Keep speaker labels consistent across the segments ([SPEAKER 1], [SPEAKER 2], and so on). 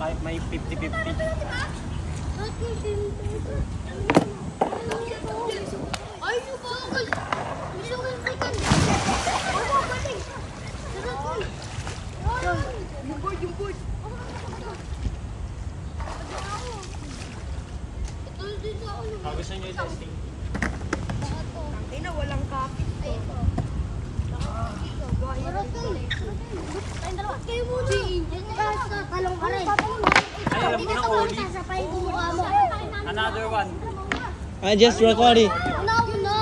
[SPEAKER 1] kahit may 50-50.
[SPEAKER 2] Ay, yung bagal! Gusto ko yung second! Yung board, yung board!
[SPEAKER 1] Gusto nyo yung testing?
[SPEAKER 2] Ay na, walang kapit. Ay, ito. Ayun, dalawa. Kayo muna. Talong ka rin.
[SPEAKER 1] Ay, alam ko na Oli. Another one.
[SPEAKER 3] I just recording.
[SPEAKER 2] Una.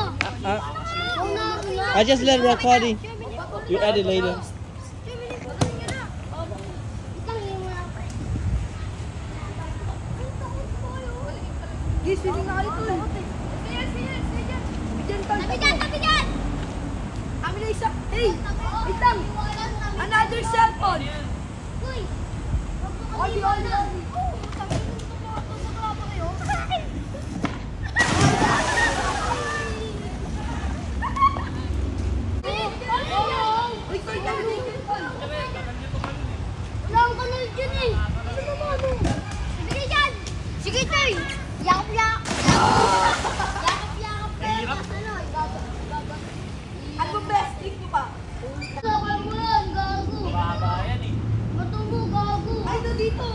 [SPEAKER 3] I just let recording. You edit later.
[SPEAKER 2] Guys, hindi nga kayo ito. Tabi dyan! Kami na isa. Hey! Wait lang! Another cellphone! Oli! Wala akong kanal dyan eh! Sige dyan! Sige Toy! Yakap! Ano ba best trick mo pa? Sakal mo yan, gago!
[SPEAKER 1] Mahaba yan eh.
[SPEAKER 2] Bato mo, gago! Ay, na dito!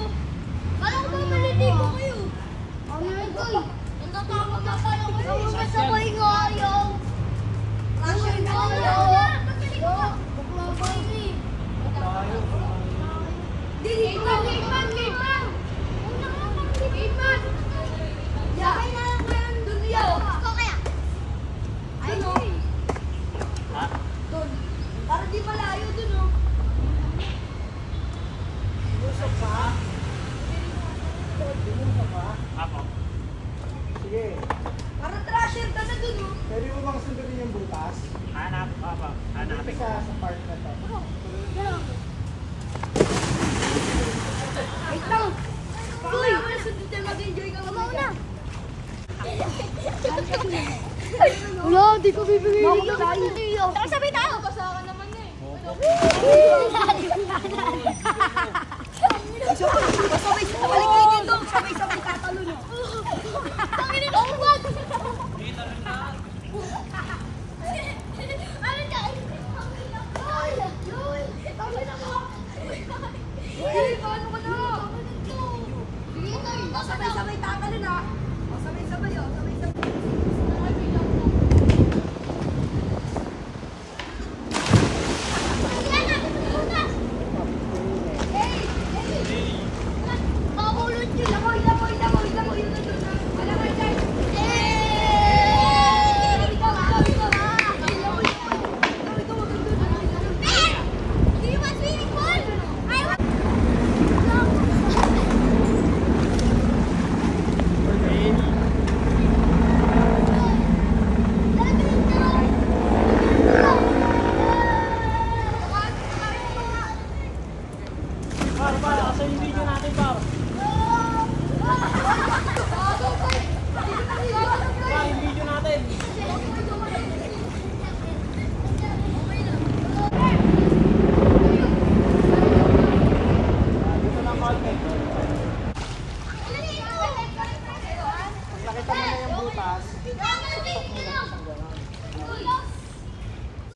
[SPEAKER 2] Parang ba malitigo kayo? Ano yun, Toy? Natatakot na tayo kayo! Masabay nga ayaw! Masabay nga ayaw! Baklabay eh! Game man! Una ka lang game man! Sabay na lang kayo dun yan! Ikaw kaya? Ay, no!
[SPEAKER 1] Ha?
[SPEAKER 2] Dun! Para di malayo dun, oh!
[SPEAKER 4] Lusok pa? Lusok pa?
[SPEAKER 1] Ako.
[SPEAKER 4] Sige.
[SPEAKER 2] Para trasher ka na dun, oh!
[SPEAKER 4] Pwede mo bang sundin yung butas?
[SPEAKER 1] Hanap. Hanapin
[SPEAKER 4] Dito
[SPEAKER 1] ko.
[SPEAKER 4] sa part na to.
[SPEAKER 2] Wait lang! Uy! Sundin tayo mag-enjoy ka mauna! Wala, di ko bibigay dito. Tara, sabay tayo! Kasakan naman eh. Sabay dito. Sabay tatalo nyo. Panginin ako, wag!
[SPEAKER 1] Dito rin na.
[SPEAKER 2] Ano dyan? Panginin ako! Uy, paano ka na? Sabay tatalo na. Sabay-sabay, oh.
[SPEAKER 1] Asa yung video natin, par? Yung video natin. Dito lang content.
[SPEAKER 4] Pag nakita mo na yung butas,